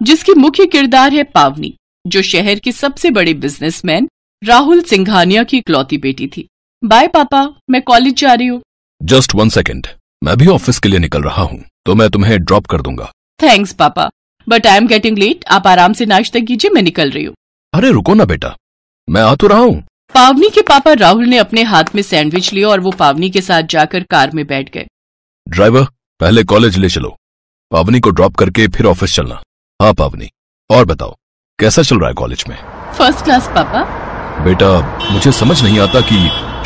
जिसकी मुख्य किरदार है पावनी, जो शहर के सबसे बड़े बिजनेसमैन राहुल सिंघानिया की इकलौती बेटी थी। बाय पापा, मैं कॉलेज जा रही हूँ। जस्ट 1 सेकेंड, मैं भी ऑफिस के लिए निकल रहा हूँ, तो मैं तुम्हें ड्रॉप कर दूंगा। थैंक्स पापा, but I am getting late. आप आराम से नाश्ता कीजिए, मैं निकल रही हूँ। अरे रुको ना बेटा, मैं आ तो रहा हूँ। पावनी के पापा राहुल ने अपने हाथ में सैंडविच लिया और वो पावनी के साथ जाकर कार में बैठ गए। ड्राइवर, पहले कॉलेज ले चलो, पावनी को ड्रॉप करके फिर ऑफिस चलना। हाँ पावनी, और बताओ कैसा चल रहा है कॉलेज में? फर्स्ट क्लास पापा। बेटा, मुझे समझ नहीं आता कि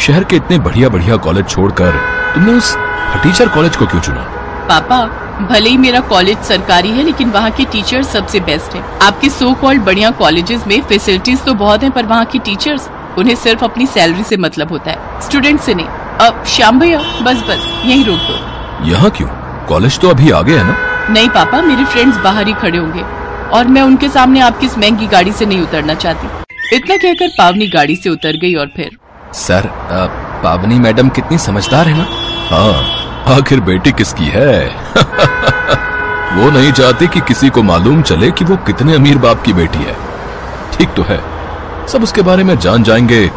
शहर के इतने बढ़िया बढ़िया कॉलेज छोड़कर तुमने उस टीचर कॉलेज को क्यों चुना? पापा, भले ही मेरा कॉलेज सरकारी है, लेकिन वहाँ के टीचर्स सबसे बेस्ट हैं। आपके सो कॉल्ड बढ़िया कॉलेजेस में फैसिलिटीज तो बहुत हैं, पर वहाँ के टीचर्स, उन्हें सिर्फ अपनी सैलरी से मतलब होता है, स्टूडेंट से नहीं। अब श्याम भैया, बस यही रोक दो। यहाँ क्यों? कॉलेज तो अभी आगे है ना? नहीं पापा, मेरे फ्रेंड्स बाहर ही खड़े होंगे और मैं उनके सामने आपकी इस महंगी गाड़ी से नहीं उतरना चाहती। इतना कहकर पावनी गाड़ी से उतर गई और फिर सर, पावनी मैडम कितनी समझदार है ना? हाँ, आखिर बेटी किसकी है? वो नहीं चाहती कि किसी को मालूम चले कि वो कितने अमीर बाप की बेटी है। ठीक तो है, सब उसके बारे में जान जाएंगे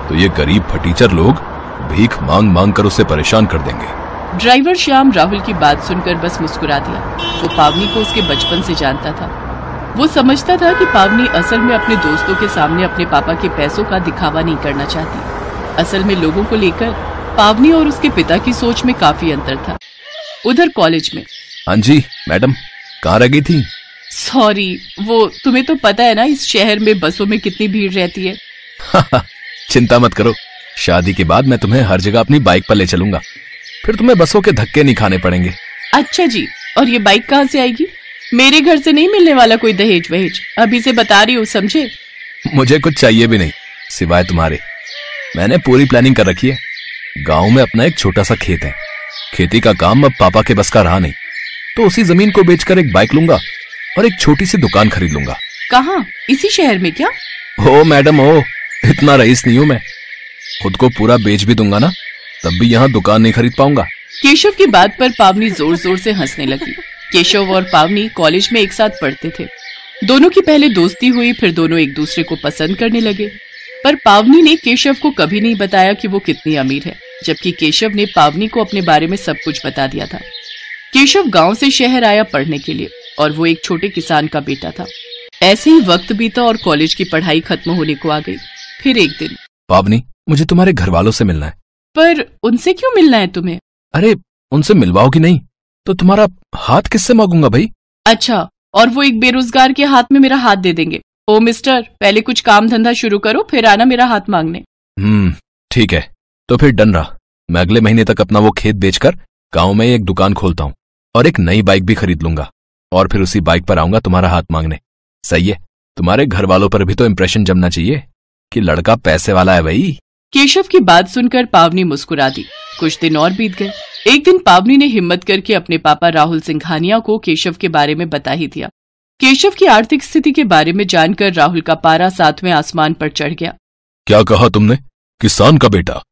तो ये गरीब फटीचर लोग भीख मांग मांग कर उसे परेशान कर देंगे। ड्राइवर श्याम राहुल की बात सुनकर बस मुस्कुरा दिया। वो पावनी को उसके बचपन से जानता था। वो समझता था कि पावनी असल में अपने दोस्तों के सामने अपने पापा के पैसों का दिखावा नहीं करना चाहती। असल में लोगों को लेकर पावनी और उसके पिता की सोच में काफी अंतर था। उधर कॉलेज में। हाँ जी मैडम, कहाँ रह गई थी? सॉरी, वो तुम्हें तो पता है ना, इस शहर में बसों में कितनी भीड़ रहती है। चिंता मत करो, शादी के बाद मैं तुम्हें हर जगह अपनी बाइक पर ले चलूंगा, फिर तुम्हें बसों के धक्के नहीं खाने पड़ेंगे। अच्छा जी, और ये बाइक कहाँ से आएगी? मेरे घर से नहीं मिलने वाला कोई दहेज वहेज, अभी से बता रही हूँ, समझे? मुझे कुछ चाहिए भी नहीं सिवाय तुम्हारे। मैंने पूरी प्लानिंग कर रखी है। गांव में अपना एक छोटा सा खेत है, खेती का काम अब पापा के बस का रहा नहीं, तो उसी जमीन को बेचकर एक बाइक लूंगा और एक छोटी सी दुकान खरीद लूंगा। कहाँ? इसी शहर में क्या? हो मैडम हो, इतना रईस नहीं हूं मैं। खुद को पूरा बेच भी दूंगा ना, तब भी यहाँ दुकान नहीं खरीद पाऊंगा। केशव की बात पर पावनी जोर जोर से हंसने लगी। केशव और पावनी कॉलेज में एक साथ पढ़ते थे। दोनों की पहले दोस्ती हुई, फिर दोनों एक दूसरे को पसंद करने लगे। पर पावनी ने केशव को कभी नहीं बताया कि वो कितनी अमीर है, जबकि केशव ने पावनी को अपने बारे में सब कुछ बता दिया था। केशव गांव से शहर आया पढ़ने के लिए और वो एक छोटे किसान का बेटा था। ऐसे ही वक्त बीता और कॉलेज की पढ़ाई खत्म होने को आ गई। फिर एक दिन, पावनी, मुझे तुम्हारे घर वालों से मिलना है। पर उनसे क्यों मिलना है तुम्हें? अरे उनसे मिलवाओगी नहीं तो तुम्हारा हाथ किससे मांगूंगा भाई? अच्छा, और वो एक बेरोजगार के हाथ में मेरा हाथ दे देंगे? ओ मिस्टर, पहले कुछ काम धंधा शुरू करो, फिर आना मेरा हाथ मांगने। ठीक है, तो फिर डन रहा। मैं अगले महीने तक अपना वो खेत बेचकर गांव में एक दुकान खोलता हूँ और एक नई बाइक भी खरीद लूंगा और फिर उसी बाइक पर आऊंगा तुम्हारा हाथ मांगने। सही है? तुम्हारे घर वालों पर भी तो इम्प्रेशन जमना चाहिए कि लड़का पैसे वाला है भाई। केशव की बात सुनकर पावनी मुस्कुरा दी। कुछ दिन और बीत गए। एक दिन पावनी ने हिम्मत करके अपने पापा राहुल सिंघानिया को केशव के बारे में बता ही दिया। केशव की आर्थिक स्थिति के बारे में जानकर राहुल का पारा 7वें आसमान पर चढ़ गया। क्या कहा तुमने? किसान का बेटा?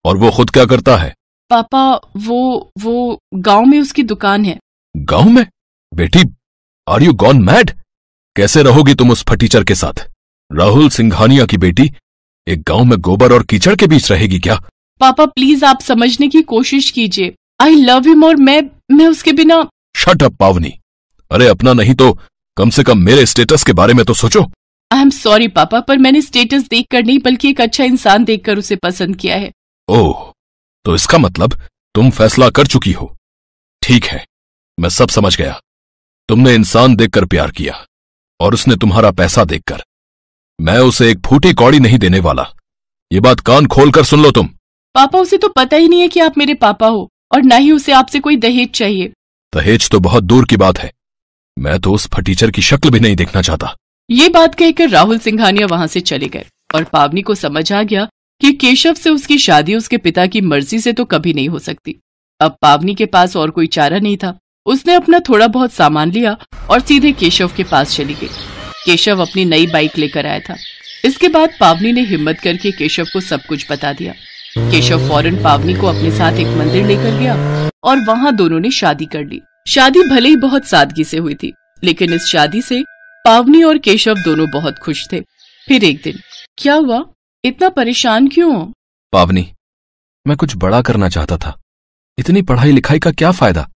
और वो खुद क्या करता है? पापा, वो गांव में उसकी दुकान है। गांव में? बेटी, आर यू गॉन मैड? कैसे रहोगी तुम उस फटीचर के साथ? राहुल सिंघानिया की बेटी एक गांव में गोबर और कीचड़ के बीच रहेगी क्या? पापा प्लीज, आप समझने की कोशिश कीजिए। आई लव हिम और मैं उसके बिना। शट अप पावनी। अरे अपना नहीं तो कम से कम मेरे स्टेटस के बारे में तो सोचो। आई एम सॉरी पापा, पर मैंने स्टेटस देखकर नहीं बल्कि एक अच्छा इंसान देखकर उसे पसंद किया है। ओह, तो इसका मतलब तुम फैसला कर चुकी हो। ठीक है, मैं सब समझ गया। तुमने इंसान देखकर प्यार किया और उसने तुम्हारा पैसा देखकर। मैं उसे एक फूटी कौड़ी नहीं देने वाला। ये बात कान खोलकर सुन लो तुम। पापा, उसे तो पता ही नहीं है कि आप मेरे पापा हो और न ही उसे आपसे कोई दहेज चाहिए। दहेज तो बहुत दूर की बात है। मैं तो उस फटीचर की शक्ल भी नहीं देखना चाहता। ये बात कहकर राहुल सिंघानिया वहां से चले गए और पावनी को समझ आ गया कि केशव से उसकी शादी उसके पिता की मर्जी से तो कभी नहीं हो सकती। अब पावनी के पास और कोई चारा नहीं था। उसने अपना थोड़ा बहुत सामान लिया और सीधे केशव के पास चली गई। केशव अपनी नई बाइक लेकर आया था। इसके बाद पावनी ने हिम्मत करके केशव को सब कुछ बता दिया। केशव फौरन पावनी को अपने साथ एक मंदिर लेकर गया और वहां दोनों ने शादी कर ली। शादी भले ही बहुत सादगी से हुई थी, लेकिन इस शादी से पावनी और केशव दोनों बहुत खुश थे। फिर एक दिन, क्या हुआ? इतना परेशान क्यों हो? पावनी, मैं कुछ बड़ा करना चाहता था। इतनी पढ़ाई लिखाई का क्या फायदा?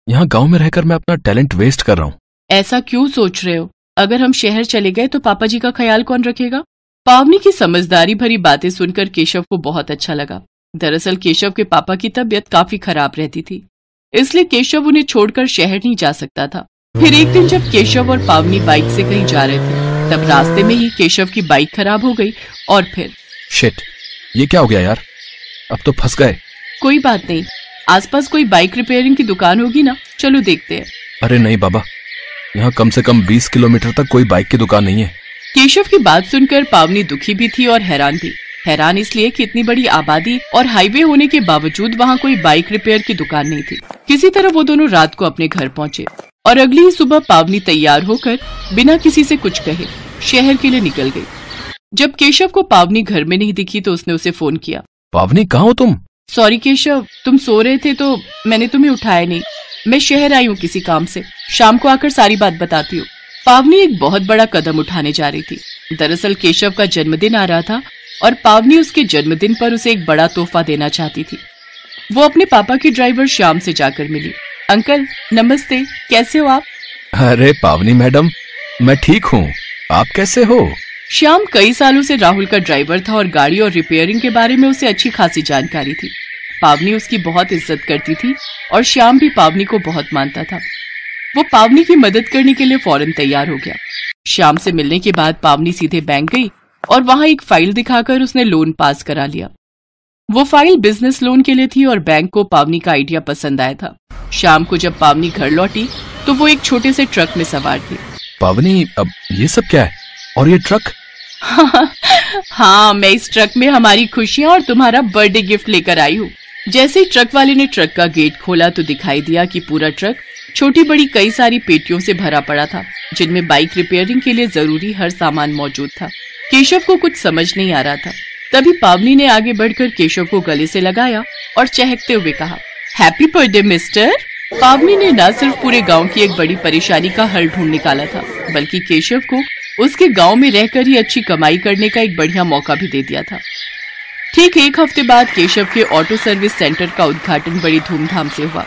यहाँ गांव में रहकर मैं अपना टैलेंट वेस्ट कर रहा हूँ। ऐसा क्यों सोच रहे हो? अगर हम शहर चले गए तो पापा जी का ख्याल कौन रखेगा? पावनी की समझदारी भरी बातें सुनकर केशव को बहुत अच्छा लगा। दरअसल केशव के पापा की तबीयत काफी खराब रहती थी, इसलिए केशव उन्हें छोड़कर शहर नहीं जा सकता था। फिर एक दिन जब केशव और पावनी बाइक से कहीं जा रहे थे, तब रास्ते में ही केशव की बाइक खराब हो गई और फिर शिट, ये क्या हो गया यार? अब तो फंस गए। कोई बात नहीं, आसपास कोई बाइक रिपेयरिंग की दुकान होगी ना, चलो देखते हैं। अरे नहीं बाबा, यहाँ कम से कम 20 किलोमीटर तक कोई बाइक की दुकान नहीं है। केशव की बात सुनकर पावनी दुखी भी थी और हैरान भी। हैरान इसलिए कि इतनी बड़ी आबादी और हाईवे होने के बावजूद वहाँ कोई बाइक रिपेयर की दुकान नहीं थी। किसी तरह वो दोनों रात को अपने घर पहुँचे और अगली ही सुबह पावनी तैयार होकर बिना किसी से कुछ कहे शहर के लिए निकल गई। जब केशव को पावनी घर में नहीं दिखी तो उसने उसे फोन किया। पावनी, कहाँ हो तुम? सॉरी केशव, तुम सो रहे थे तो मैंने तुम्हें उठाया नहीं। मैं शहर आई हूँ किसी काम से, शाम को आकर सारी बात बताती हूँ। पावनी एक बहुत बड़ा कदम उठाने जा रही थी। दरअसल केशव का जन्मदिन आ रहा था और पावनी उसके जन्मदिन पर उसे एक बड़ा तोहफा देना चाहती थी। वो अपने पापा के ड्राइवर श्याम से जाकर मिली। अंकल नमस्ते, कैसे हो आप? अरे पावनी मैडम, मैं ठीक हूँ, आप कैसे हो? श्याम कई सालों से राहुल का ड्राइवर था और गाड़ी और रिपेयरिंग के बारे में उसे अच्छी खासी जानकारी थी। पावनी उसकी बहुत इज्जत करती थी और श्याम भी पावनी को बहुत मानता था। वो पावनी की मदद करने के लिए फौरन तैयार हो गया। श्याम से मिलने के बाद पावनी सीधे बैंक गई और वहां एक फाइल दिखाकर उसने लोन पास करा लिया। वो फाइल बिजनेस लोन के लिए थी और बैंक को पावनी का आइडिया पसंद आया था। शाम को जब पावनी घर लौटी तो वो एक छोटे से ट्रक में सवार थी। पावनी, अब ये सब क्या है? और ये ट्रक? हाँ, मैं इस ट्रक में हमारी खुशियाँ और तुम्हारा बर्थडे गिफ्ट लेकर आई हूँ। जैसे ही ट्रक वाले ने ट्रक का गेट खोला तो दिखाई दिया कि पूरा ट्रक छोटी बड़ी कई सारी पेटियों से भरा पड़ा था, जिनमें बाइक रिपेयरिंग के लिए जरूरी हर सामान मौजूद था। केशव को कुछ समझ नहीं आ रहा था। तभी पावनी ने आगे बढ़कर केशव को गले से लगाया और चहकते हुए कहा, हैप्पी बर्थडे मिस्टर। पावनी ने न सिर्फ पूरे गांव की एक बड़ी परेशानी का हल ढूंढ निकाला था, बल्कि केशव को उसके गांव में रहकर ही अच्छी कमाई करने का एक बढ़िया मौका भी दे दिया था। ठीक एक हफ्ते बाद केशव के ऑटो सर्विस सेंटर का उद्घाटन बड़ी धूमधाम से हुआ।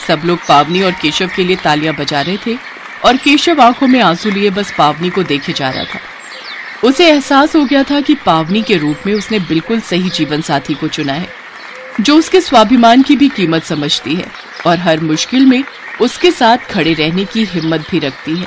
सब लोग पावनी और केशव के लिए तालियां बजा रहे थे और केशव आंखों में आंसू लिए बस पावनी को देखे जा रहा था। उसे एहसास हो गया था कि पावनी के रूप में उसने बिल्कुल सही जीवन साथी को चुना है, जो उसके स्वाभिमान की भी कीमत समझती है और हर मुश्किल में उसके साथ खड़े रहने की हिम्मत भी रखती है।